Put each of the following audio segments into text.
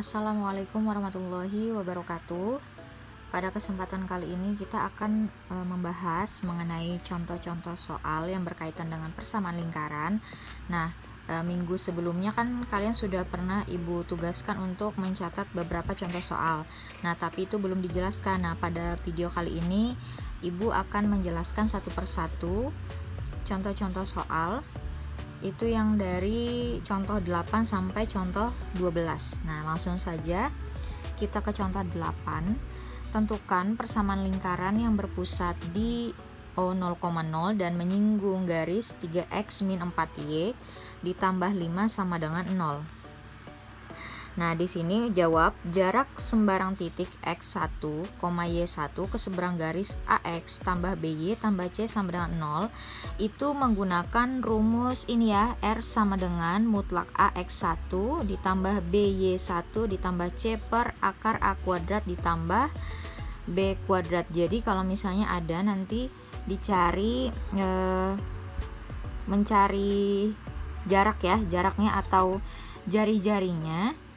Assalamualaikum warahmatullahi wabarakatuh. Pada kesempatan kali ini kita akan membahas mengenai contoh-contoh soal yang berkaitan dengan persamaan lingkaran. Nah, minggu sebelumnya kan kalian sudah pernah Ibu tugaskan untuk mencatat beberapa contoh soal. Nah, tapi itu belum dijelaskan. Nah, pada video kali ini Ibu akan menjelaskan satu persatu contoh-contoh soal itu yang dari contoh 8 sampai contoh 12. Nah, langsung saja kita ke contoh 8. Tentukan persamaan lingkaran yang berpusat di O0,0 dan menyinggung garis 3x min 4y ditambah 5 sama dengan 0. Nah, di sini jawab jarak sembarang titik x1, y1 ke seberang garis ax tambah by tambah c sama dengan 0 itu menggunakan rumus ini ya, r sama dengan mutlak ax1 ditambah by1 ditambah c per akar a kuadrat ditambah b kuadrat. Jadi kalau misalnya ada nanti dicari mencari jarak ya, jaraknya atau jari-jarinya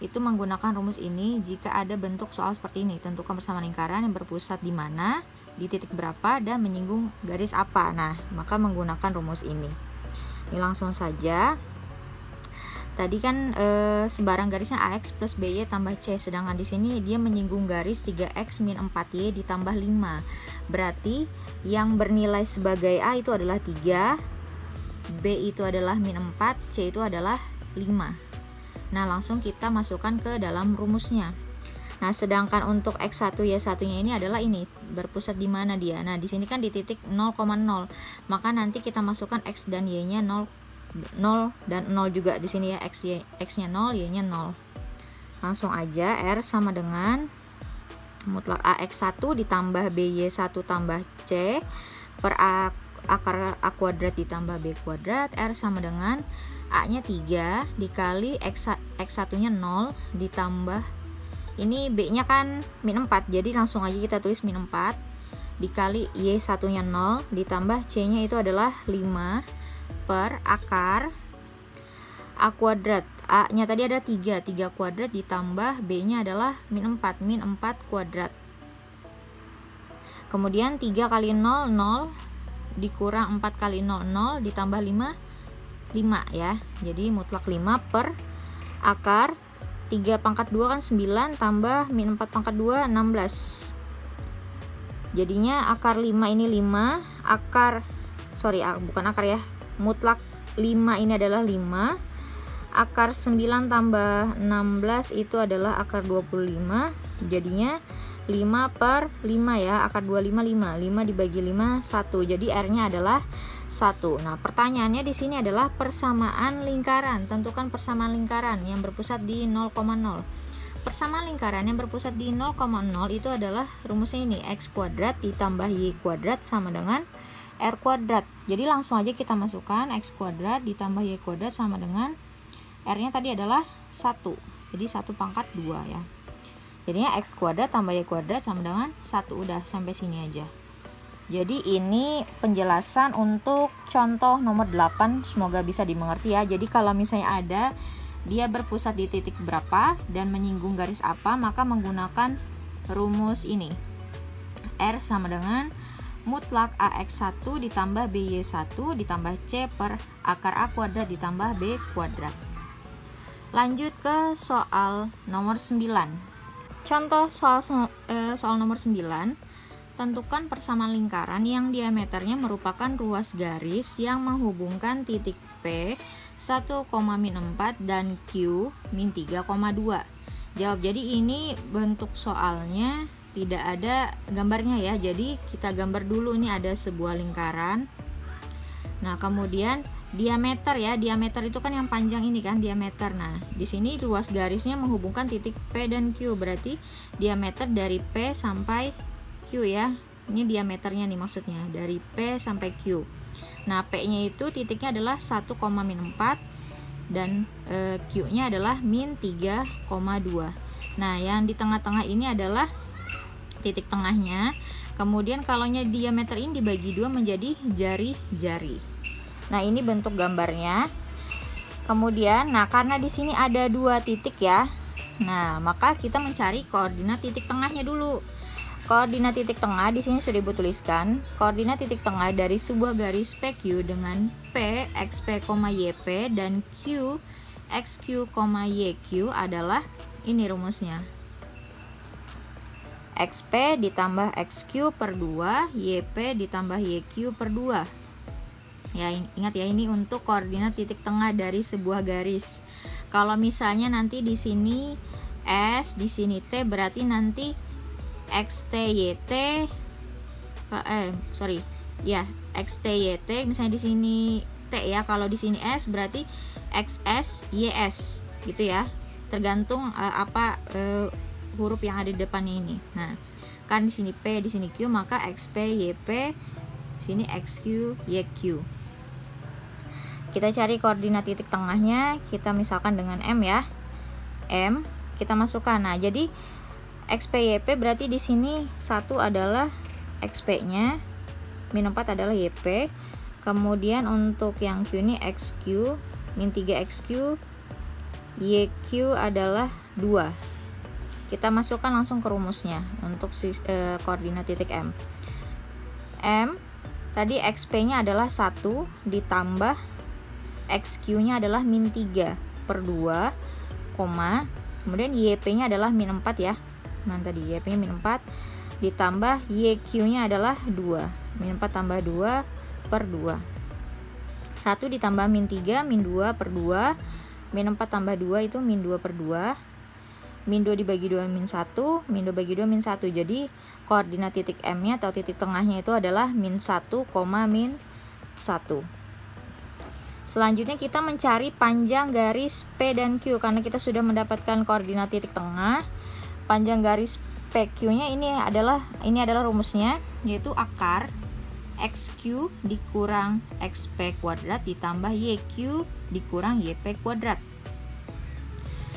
itu menggunakan rumus ini jika ada bentuk soal seperti ini. Tentukan persamaan lingkaran yang berpusat di mana, di titik berapa, dan menyinggung garis apa. Nah, maka menggunakan rumus ini. Ini langsung saja. Tadi kan sembarang garisnya AX plus BY tambah C, sedangkan di sini dia menyinggung garis 3X min 4Y ditambah 5. Berarti yang bernilai sebagai A itu adalah 3, B itu adalah min 4, C itu adalah 5. Nah, langsung kita masukkan ke dalam rumusnya. Nah, sedangkan untuk X1 Y1-nya ini adalah ini, berpusat di mana dia? Nah, di sini kan di titik 0,0. Maka nanti kita masukkan X dan Y-nya 0 dan 0 juga di sini ya, X-nya 0, Y-nya 0. Langsung aja R sama dengan mutlak AX1 ditambah BY1 tambah C per akar A kuadrat ditambah B kuadrat. R sama dengan A-nya 3 dikali X1-nya 0 ditambah ini B-nya kan min 4, jadi langsung aja kita tulis min 4 dikali Y1-nya 0 ditambah C-nya itu adalah 5 per akar A kuadrat. A-nya tadi ada 3 kuadrat ditambah B-nya adalah min 4 kuadrat. Kemudian 3 kali 0, 0 dikurang 4 kali 0, 0 ditambah 5 ya. Jadi mutlak 5 per akar 3 pangkat 2 kan 9 tambah min 4 pangkat 2 16. Jadinya akar 5 ini 5, bukan akar ya. Mutlak 5 ini adalah 5. Akar 9 tambah 16 itu adalah akar 25. Jadinya 5 per 5 ya, akar 25 5. 5 dibagi 5 1. Jadi R-nya adalah 1. Nah, pertanyaannya di sini adalah persamaan lingkaran. Tentukan persamaan lingkaran yang berpusat di 0,0. Persamaan lingkaran yang berpusat di 0,0 itu adalah rumusnya ini, X kuadrat ditambah Y kuadrat sama dengan R kuadrat. Jadi langsung aja kita masukkan X kuadrat ditambah Y kuadrat sama dengan R-nya tadi adalah 1. Jadi 1 pangkat 2 ya. Jadinya X kuadrat tambah Y kuadrat sama dengan 1. Udah sampai sini aja. Jadi ini penjelasan untuk contoh nomor 8, semoga bisa dimengerti ya. Jadi kalau misalnya ada dia berpusat di titik berapa dan menyinggung garis apa, maka menggunakan rumus ini. R sama dengan mutlak AX1 ditambah BY1 ditambah C per akar A kuadrat ditambah B kuadrat. Lanjut ke soal nomor 9. Contoh soal nomor 9. Tentukan persamaan lingkaran yang diameternya merupakan ruas garis yang menghubungkan titik P 1, min 4 dan Q min 3,2. Jawab. Jadi ini bentuk soalnya tidak ada gambarnya ya. Jadi kita gambar dulu, ini ada sebuah lingkaran. Nah, kemudian diameter ya. Diameter itu kan yang panjang ini kan diameter. Nah, di sini ruas garisnya menghubungkan titik P dan Q. Berarti diameter dari P sampai Q ya. Ini diameternya nih maksudnya dari P sampai Q. Nah, P-nya itu titiknya adalah 1, min 4 dan Q-nya adalah min 3,2. Nah, yang di tengah-tengah ini adalah titik tengahnya. Kemudian kalaunya diameter ini dibagi 2 menjadi jari-jari. Nah, ini bentuk gambarnya. Kemudian, nah karena di sini ada 2 titik ya. Nah, maka kita mencari koordinat titik tengahnya dulu. Koordinat titik tengah di sini sudah Ibu tuliskan. Koordinat titik tengah dari sebuah garis PQ dengan P, XP, YP dan Q, XQ, YQ adalah ini rumusnya. XP ditambah XQ per 2, YP ditambah YQ per 2. Ya, ingat ya, ini untuk koordinat titik tengah dari sebuah garis. Kalau misalnya nanti di sini S, di sini T, berarti nanti XTYT XTYT misalnya di sini T ya, kalau di sini S berarti XS YS gitu ya. Tergantung huruf yang ada di depannya ini. Nah, kan di sini P, di sini Q, maka XP YP, sini XQ YQ. Kita cari koordinat titik tengahnya, kita misalkan dengan M ya. M kita masukkan. Nah, jadi XP YP berarti di sini 1 adalah XP-nya, min 4 adalah YP. Kemudian untuk yang Q ini XQ, min 3 XQ, YQ adalah 2. Kita masukkan langsung ke rumusnya untuk koordinat titik M. M tadi XP-nya adalah 1 ditambah XQ-nya adalah min 3 per 2, kemudian YP-nya adalah min 4 ya. Nah, tadi YP-nya min 4 ditambah YQ-nya adalah 2. Min 4 tambah 2 per 2. 1 ditambah min 3, min 2 per 2. Min 4 tambah 2 itu min 2 per 2. Min 2 dibagi 2 min 1. Min 2 bagi 2 min 1. Jadi koordinat titik M-nya atau titik tengahnya itu adalah min 1, min 1. Selanjutnya kita mencari panjang garis P dan Q. Karena kita sudah mendapatkan koordinat titik tengah, panjang garis PQ-nya ini adalah rumusnya, yaitu akar XQ dikurang XP kuadrat ditambah YQ dikurang YP kuadrat.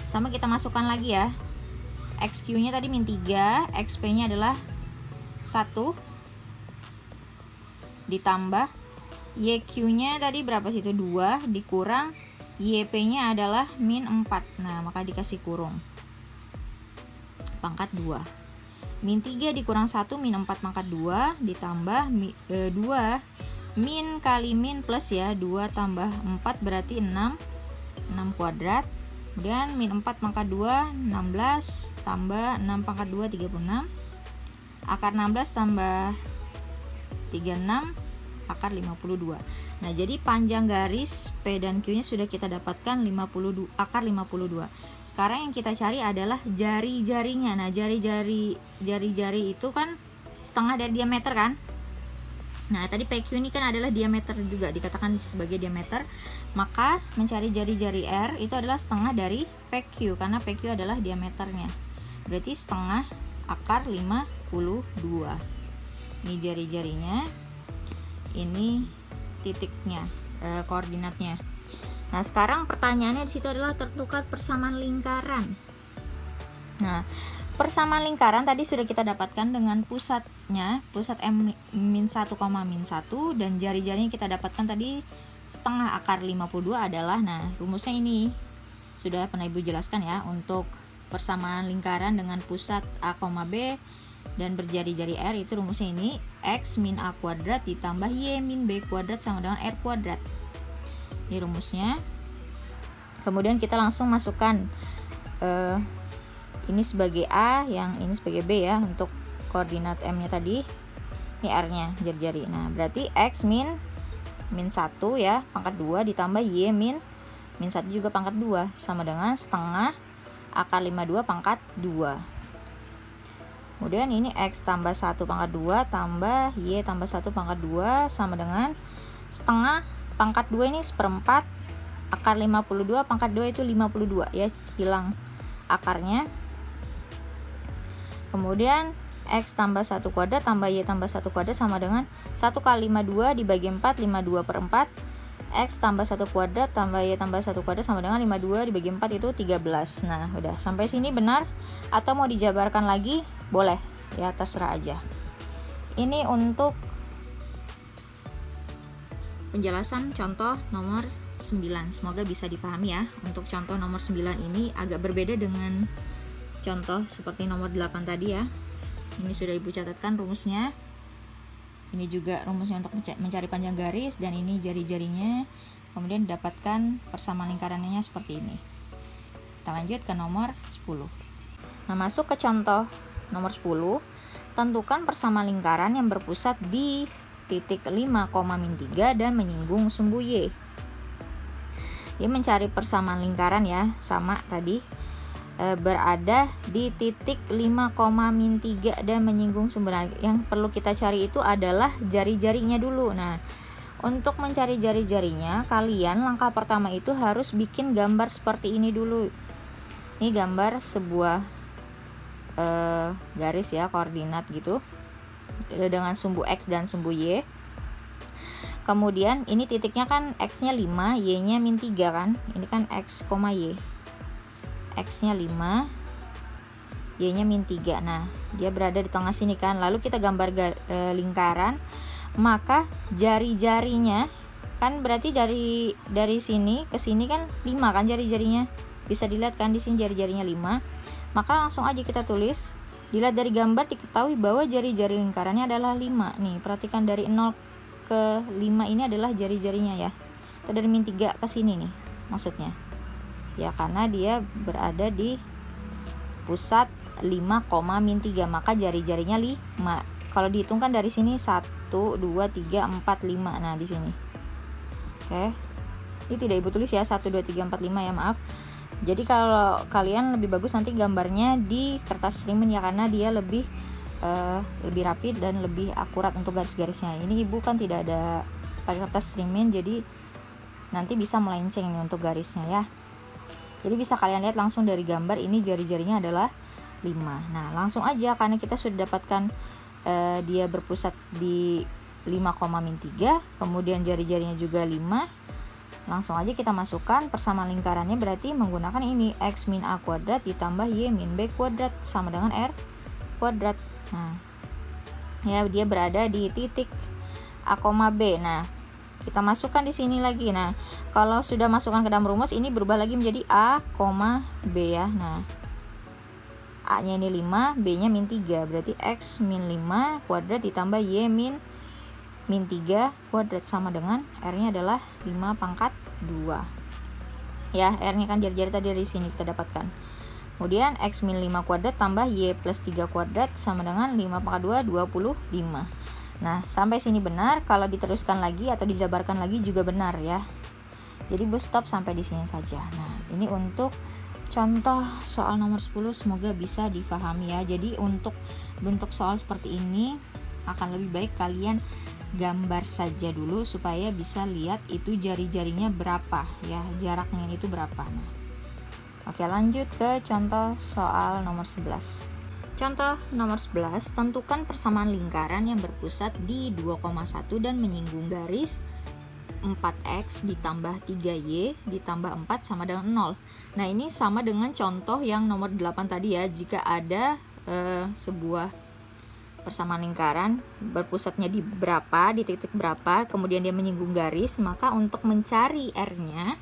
Sama kita masukkan lagi ya. XQ-nya tadi min 3, XP-nya adalah 1 ditambah YQ-nya tadi berapa sih, itu 2 dikurang YP-nya adalah min 4. Nah, maka dikasih kurung pangkat 2. Min 3 dikurang 1 min 4 pangkat 2 ditambah 2 min kali min plus ya, 2 tambah 4 berarti 6 kuadrat. Kemudian min 4 pangkat 2 16 tambah 6 pangkat 2 36. Akar 16 tambah 36 akar 52. Nah, jadi panjang garis P dan Q-nya sudah kita dapatkan akar 52. Sekarang yang kita cari adalah jari-jarinya. Nah, jari-jari itu kan setengah dari diameter kan? Nah, tadi PQ ini kan adalah diameter juga, dikatakan sebagai diameter. Maka mencari jari-jari R itu adalah setengah dari PQ karena PQ adalah diameternya. Berarti setengah akar 52. Ini jari-jarinya. Ini titiknya, koordinatnya. Nah, sekarang pertanyaannya di situ adalah tentukan persamaan lingkaran. Nah, persamaan lingkaran tadi sudah kita dapatkan dengan pusatnya, pusat M-1, min 1 dan jari-jarinya kita dapatkan tadi setengah akar 52 adalah, nah rumusnya ini sudah pernah Ibu jelaskan ya, untuk persamaan lingkaran dengan pusat A, B dan berjari-jari R itu rumusnya ini X min A kuadrat ditambah Y min B kuadrat sama dengan R kuadrat. Ini rumusnya. Kemudian kita langsung masukkan ini sebagai A, yang ini sebagai B ya, untuk koordinat M-nya tadi. Ini R-nya, jari-jari. Nah, berarti X min 1 ya, pangkat 2 ditambah Y min 1 juga pangkat 2 sama dengan setengah akar 52 pangkat 2. Kemudian ini X tambah 1 pangkat 2 tambah Y tambah 1 pangkat 2 sama dengan setengah pangkat 2 ini seperempat akar 52 pangkat 2 itu 52 ya, hilang akarnya. Kemudian X tambah 1 kuadrat tambah Y tambah 1 kuadrat sama dengan 1 kali 52 dibagi 4, 52 per 4. X tambah 1 kuadrat tambah Y tambah 1 kuadrat sama dengan 52 dibagi 4 itu 13. Nah, udah sampai sini benar atau mau dijabarkan lagi? Boleh, ya terserah aja. Ini untuk penjelasan contoh nomor 9. Semoga bisa dipahami ya. Untuk contoh nomor 9 ini agak berbeda dengan contoh seperti nomor 8 tadi ya. Ini sudah Ibu catatkan rumusnya. Ini juga rumusnya untuk mencari panjang garis, dan ini jari-jarinya. Kemudian dapatkan persamaan lingkarannya seperti ini. Kita lanjut ke nomor 10. Nah, masuk ke contoh nomor 10. Tentukan persamaan lingkaran yang berpusat di titik 5,-3 dan menyinggung sumbu Y. Dia mencari persamaan lingkaran ya, sama tadi, berada di titik 5,-3 dan menyinggung sumbu. Nah, yang perlu kita cari itu adalah jari-jarinya dulu. Nah, untuk mencari jari-jarinya, kalian langkah pertama itu harus bikin gambar seperti ini dulu. Ini gambar sebuah garis ya, koordinat gitu, dengan sumbu X dan sumbu Y. Kemudian ini titiknya kan X-nya 5, Y-nya min 3 kan. Ini kan X, Y. X-nya 5, Y-nya min 3. Nah, dia berada di tengah sini kan. Lalu kita gambar lingkaran. Maka jari-jarinya kan berarti dari sini ke sini kan 5 kan jari-jarinya. Bisa dilihat kan di sini jari-jarinya 5. Maka langsung aja kita tulis. Dilihat dari gambar diketahui bahwa jari-jari lingkarannya adalah 5. Nih, perhatikan dari 0 ke 5 ini adalah jari-jarinya ya. Atau dari min 3 ke sini nih maksudnya. Ya, karena dia berada di pusat 5,-3, maka jari-jarinya 5. Kalau dihitungkan dari sini 1 2 3 4 5. Nah, di sini. Oke. Ini tidak Ibu tulis ya 1 2 3 4 5 ya, maaf. Jadi kalau kalian lebih bagus nanti gambarnya di kertas rimen ya, karena dia lebih rapi dan lebih akurat untuk garis-garisnya. Ini Ibu kan tidak ada pakai kertas rimen, jadi nanti bisa melenceng nih untuk garisnya ya. Jadi bisa kalian lihat langsung dari gambar, ini jari-jarinya adalah 5. Nah, langsung aja karena kita sudah dapatkan dia berpusat di 5,-3, kemudian jari-jarinya juga 5. Langsung aja kita masukkan persamaan lingkarannya, berarti menggunakan ini X min A kuadrat ditambah Y min B kuadrat sama dengan R kuadrat. Nah, ya dia berada di titik A, B. Nah, kita masukkan di sini lagi. Nah, kalau sudah masukkan ke dalam rumus ini berubah lagi menjadi A, B ya. Nah, A-nya ini 5, B-nya min 3. Berarti X min 5 kuadrat ditambah Y min 3 kuadrat sama dengan R-nya adalah 5 pangkat 2. Ya, R-nya kan jari-jari tadi dari sini kita dapatkan. Kemudian X min 5 kuadrat tambah Y plus 3 kuadrat sama dengan 5 pangkat 2, 25. Nah, sampai sini benar. Kalau diteruskan lagi atau dijabarkan lagi juga benar ya. Jadi Bu stop sampai di sini saja. Nah, ini untuk contoh soal nomor 10, semoga bisa dipahami ya. Jadi untuk bentuk soal seperti ini akan lebih baik kalian gambar saja dulu supaya bisa lihat itu jari-jarinya berapa ya, jaraknya itu berapa. Nah, oke, lanjut ke contoh soal nomor 11. Contoh nomor 11, tentukan persamaan lingkaran yang berpusat di 2,1 dan menyinggung garis 4x ditambah 3y ditambah 4 sama dengan 0. Nah, ini sama dengan contoh yang nomor 8 tadi ya. Jika ada sebuah persamaan lingkaran berpusatnya di berapa, di titik berapa, kemudian dia menyinggung garis, maka untuk mencari R-nya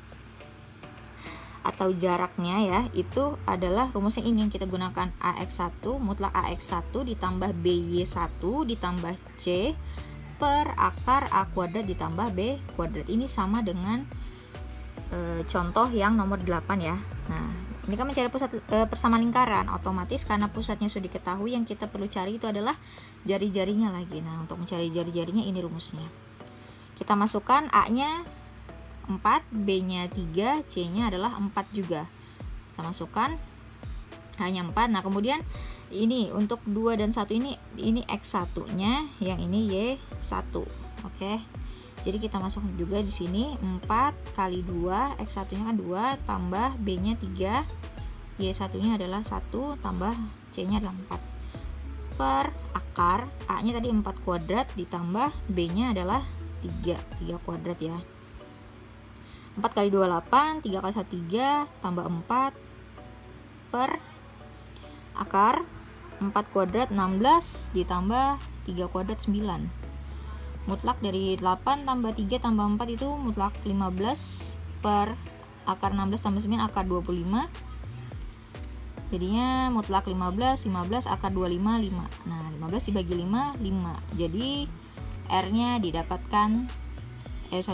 atau jaraknya ya, itu adalah rumus yang ingin kita gunakan. AX1 mutlak AX1 ditambah BY1 ditambah C per akar A kuadrat ditambah B kuadrat. Ini sama dengan contoh yang nomor 8 ya. Nah, ini kan mencari pusat persamaan lingkaran, otomatis karena pusatnya sudah diketahui, yang kita perlu cari itu adalah jari-jarinya lagi. Nah, untuk mencari jari-jarinya ini rumusnya. Kita masukkan A-nya 4, B-nya 3, C-nya adalah 4 juga. Kita masukkan hanya 4. Nah, kemudian ini untuk 2 dan 1 ini X1-nya, yang ini Y1. Oke. Jadi kita masukkan juga di sini 4 kali 2, X1-nya kan 2 tambah B-nya 3, Y1-nya adalah 1 tambah C-nya adalah 4 per akar A-nya tadi 4 kuadrat ditambah B-nya adalah 3 kuadrat ya. 4 kali 2 8, 3 kali 1 3 tambah 4 per akar 4 kuadrat 16 ditambah 3 kuadrat 9. Mutlak dari 8 tambah 3 tambah 4 itu mutlak 15 per akar 16 tambah 9 akar 25. Jadinya mutlak 15 akar 25 5. Nah 15 dibagi 5 5. Jadi R nya didapatkan 15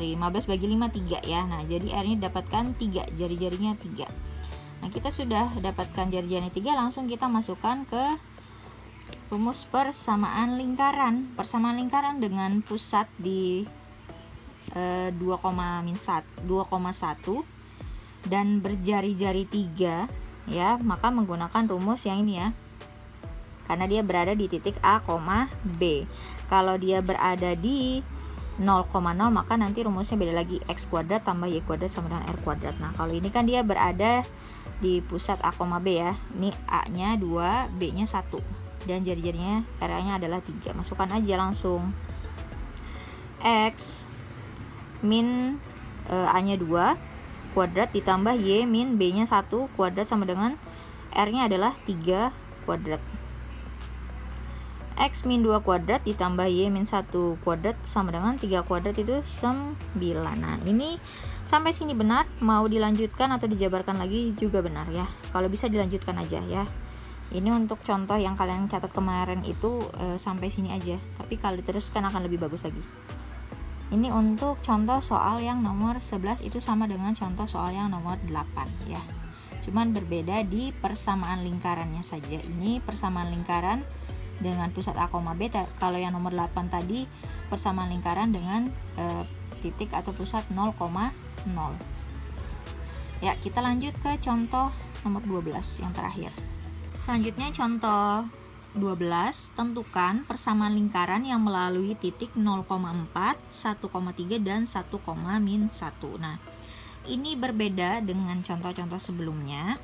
bagi 5 3 ya. Nah jadi R nya didapatkan 3, jari-jarinya 3. Nah kita sudah dapatkan jari-jarinya 3, langsung kita masukkan ke rumus persamaan lingkaran. Persamaan lingkaran dengan pusat di 2,1 dan berjari-jari 3 ya, maka menggunakan rumus yang ini ya, karena dia berada di titik A, B. Kalau dia berada di 0,0 maka nanti rumusnya beda lagi, x kuadrat tambah y kuadrat sama dengan r kuadrat. Nah kalau ini kan dia berada di pusat A, B ya, ini A nya 2, B nya 1, dan jari-jarinya R nya adalah 3. Masukkan aja langsung, x min A nya 2 kuadrat ditambah y min b nya 1 kuadrat sama dengan r nya adalah 3 kuadrat. X min 2 kuadrat ditambah y min 1 kuadrat sama dengan 3 kuadrat itu 9. Nah ini sampai sini benar, mau dilanjutkan atau dijabarkan lagi juga benar ya. Kalau bisa dilanjutkan aja ya. Ini untuk contoh yang kalian catat kemarin itu sampai sini aja, tapi kalau diteruskan akan lebih bagus lagi. Ini untuk contoh soal yang nomor 11 itu sama dengan contoh soal yang nomor 8 ya. Cuman berbeda di persamaan lingkarannya saja. Ini persamaan lingkaran dengan pusat A, B. Kalau yang nomor 8 tadi persamaan lingkaran dengan titik atau pusat 0,0. Ya, kita lanjut ke contoh nomor 12 yang terakhir. Selanjutnya contoh 12, tentukan persamaan lingkaran yang melalui titik 0,4, 1,3 dan 1, min 1. Nah, ini berbeda dengan contoh-contoh sebelumnya.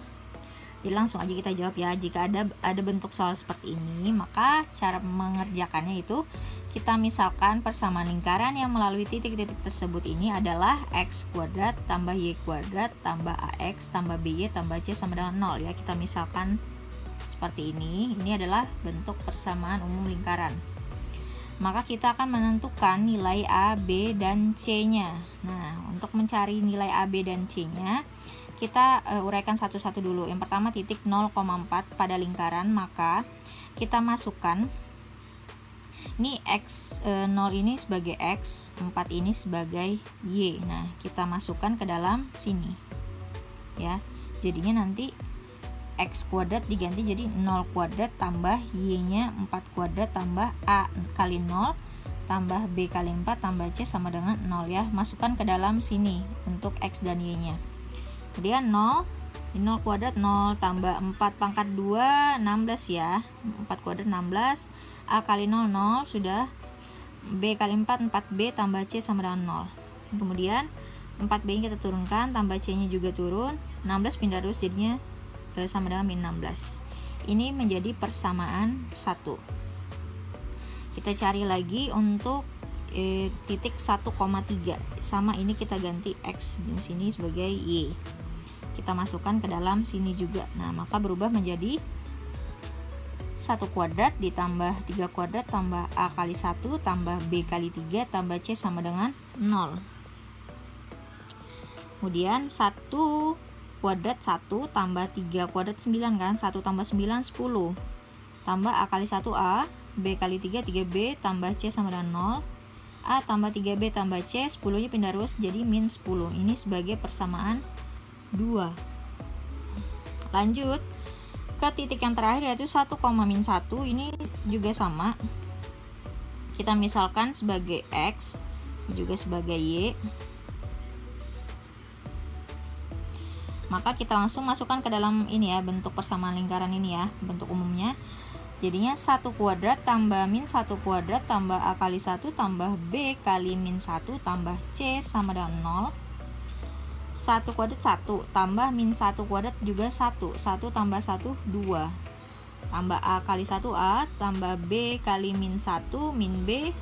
Jadi langsung aja kita jawab ya. Jika ada bentuk soal seperti ini, maka cara mengerjakannya itu kita misalkan persamaan lingkaran yang melalui titik-titik tersebut ini adalah x kuadrat tambah y kuadrat tambah ax tambah by tambah c sama dengan 0 ya. Kita misalkan seperti ini adalah bentuk persamaan umum lingkaran. Maka kita akan menentukan nilai A, B, dan C-nya. Nah, untuk mencari nilai A, B, dan C-nya, kita uraikan satu-satu dulu. Yang pertama titik 0,4 pada lingkaran, maka kita masukkan ini x0 ini sebagai x, 4 ini sebagai y. Nah, kita masukkan ke dalam sini. Ya. Jadinya nanti x kuadrat diganti jadi 0 kuadrat tambah y nya 4 kuadrat tambah a kali 0 tambah b kali 4 tambah c sama dengan 0 ya. Masukkan ke dalam sini untuk x dan y nya. Kemudian 0 kuadrat 0 tambah 4 pangkat 2 16 ya. 4 kuadrat 16, a kali 0 0 sudah, b kali 4 4b tambah c sama dengan 0. Kemudian 4b kita turunkan, tambah c nya juga turun, 16 pindah terus jadinya sama dengan min 16. Ini menjadi persamaan 1. Kita cari lagi untuk titik 1,3. Sama ini kita ganti x di sini sebagai y. Kita masukkan ke dalam sini juga. Nah, maka berubah menjadi 1 kuadrat ditambah 3 kuadrat tambah a kali 1 tambah b kali 3 tambah c sama dengan 0. Kemudian 1 kuadrat 1 tambah 3 kuadrat 9 kan, 1 tambah 9 10 tambah a kali 1a, b kali 3 3b tambah c sama dengan 0, a tambah 3b tambah c, 10 nya pindah terus jadi min 10. Ini sebagai persamaan 2. Lanjut ke titik yang terakhir yaitu 1, min 1. Ini juga sama, kita misalkan sebagai x juga sebagai y. Maka kita langsung masukkan ke dalam ini ya, bentuk persamaan lingkaran ini ya, bentuk umumnya. Jadinya 1 kuadrat tambah min 1 kuadrat tambah a kali 1 tambah b kali min 1 tambah c sama dengan 0. 1 kuadrat 1 tambah min 1 kuadrat juga 1. 1 tambah 1 2. Tambah a kali 1a tambah b kali min 1 min b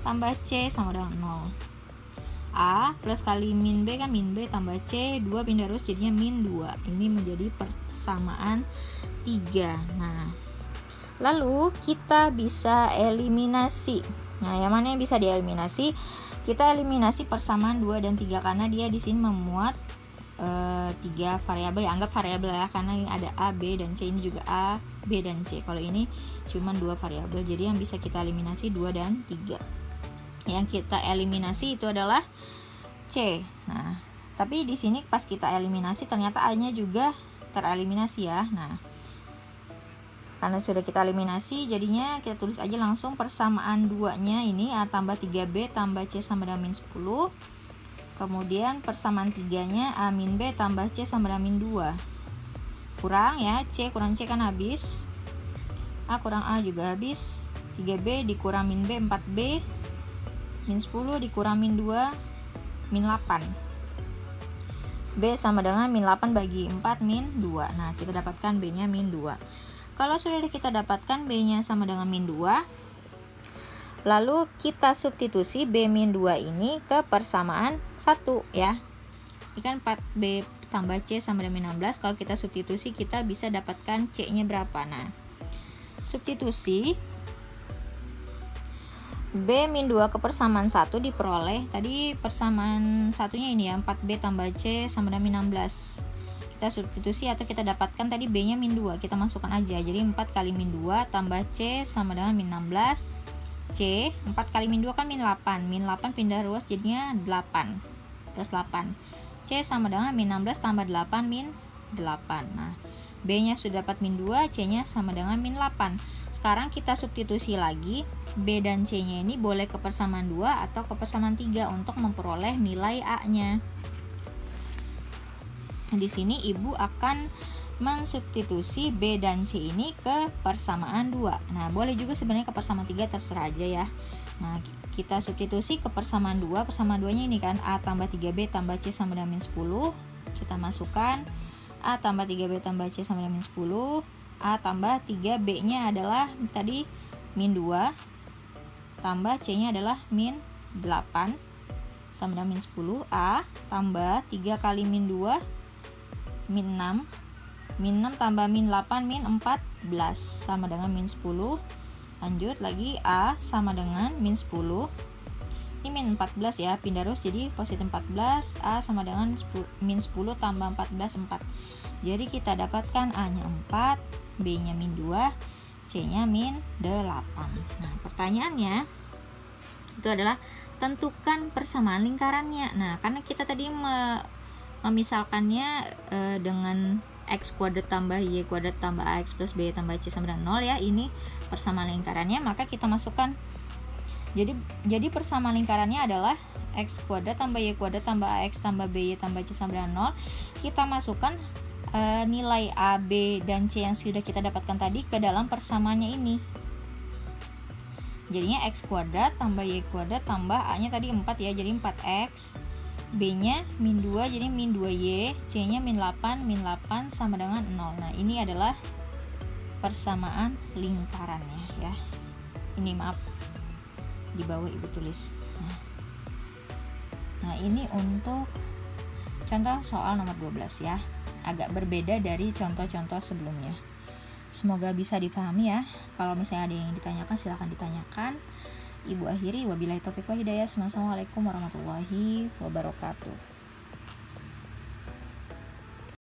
tambah c sama dengan 0. A plus kali min B kan min B tambah C, 2 pindah terus jadinya min 2. Ini menjadi persamaan 3. Nah, lalu kita bisa eliminasi. Nah, yang mana yang bisa dieliminasi? Kita eliminasi persamaan 2 dan 3 karena dia di sini memuat 3 variabel ya, anggap variabel ya, karena ini ada A, B, dan C, ini juga A, B, dan C. Kalau ini cuma 2 variabel, jadi yang bisa kita eliminasi 2 dan 3. Yang kita eliminasi itu adalah C. Nah, tapi di sini pas kita eliminasi ternyata A-nya juga tereliminasi ya. Nah, karena sudah kita eliminasi, jadinya kita tulis aja langsung persamaan 2-nya ini A tambah 3B tambah C sama dengan min 10. Kemudian persamaan 3-nya A min B tambah C sama dengan min 2. Kurang ya, C kurang C kan habis. A kurang A juga habis. 3B dikurang min B 4B. Min 10 dikurang min 2 min 8. B sama dengan min 8 bagi 4 min 2. Nah, kita dapatkan B-nya min 2. Kalau sudah kita dapatkan B-nya sama dengan min 2, lalu kita substitusi B min 2 ini ke persamaan 1 ya. Ini kan 4B tambah C sama dengan min 16. Kalau kita substitusi, kita bisa dapatkan C-nya berapa. Nah, substitusi B min 2 ke persamaan 1 diperoleh. Tadi persamaan satunya ini ya, 4B tambah C sama dengan min 16. Kita substitusi atau kita dapatkan tadi B-nya min 2, kita masukkan aja. Jadi 4 kali min 2 tambah C sama dengan min 16. C, 4 kali min 2 kan min 8. Min 8 pindah ruas jadinya 8. Plus 8. C sama dengan min 16 tambah 8 min 8. Nah, B-nya sudah dapat min 2, C-nya sama dengan min 8. Sekarang kita substitusi lagi. B dan C-nya ini boleh ke persamaan 2 atau ke persamaan 3 untuk memperoleh nilai A-nya. Di sini ibu akan mensubstitusi B dan C ini ke persamaan 2. Nah, boleh juga sebenarnya ke persamaan 3, terserah aja ya. Nah, kita substitusi ke persamaan 2. Persamaan 2-nya ini kan A tambah 3B tambah C sama dengan min 10. Kita masukkan A tambah 3B tambah C sama dengan min 10. A tambah 3B-nya adalah tadi min 2 tambah C-nya adalah min 8 sama dengan min 10. A tambah 3 kali min 2 min 6. Min 6 tambah min 8 min 14 sama dengan min 10. Lanjut lagi, A sama dengan min 10. Ini min 14 ya, pindah ruas jadi positif 14. A sama dengan min 10 tambah 14, 4. Jadi kita dapatkan A-nya 4, B-nya min 2, C-nya min 8. Nah, pertanyaannya itu adalah tentukan persamaan lingkarannya. Nah, karena kita tadi memisalkannya dengan x kuadrat tambah y kuadrat tambah ax plus b tambah c sama dengan 0 ya, ini persamaan lingkarannya, maka kita masukkan. Jadi persamaan lingkarannya adalah x kuadrat tambah y kuadrat tambah ax tambah by tambah c sama dengan 0. Kita masukkan nilai a, b, dan c yang sudah kita dapatkan tadi ke dalam persamaannya ini. Jadinya x kuadrat tambah y kuadrat tambah a nya tadi 4 ya, jadi 4x, b nya min 2 jadi min 2y, c nya min 8 sama dengan 0. Nah, ini adalah persamaan lingkarannya ya. Ini maaf, di bawah ibu tulis. Nah, ini untuk contoh soal nomor 12 ya, agak berbeda dari contoh-contoh sebelumnya. Semoga bisa dipahami ya. Kalau misalnya ada yang ditanyakan, silahkan ditanyakan. Ibu akhiri, wabillahi taufiq wa hidayah. Wassalamualaikum warahmatullahi wabarakatuh.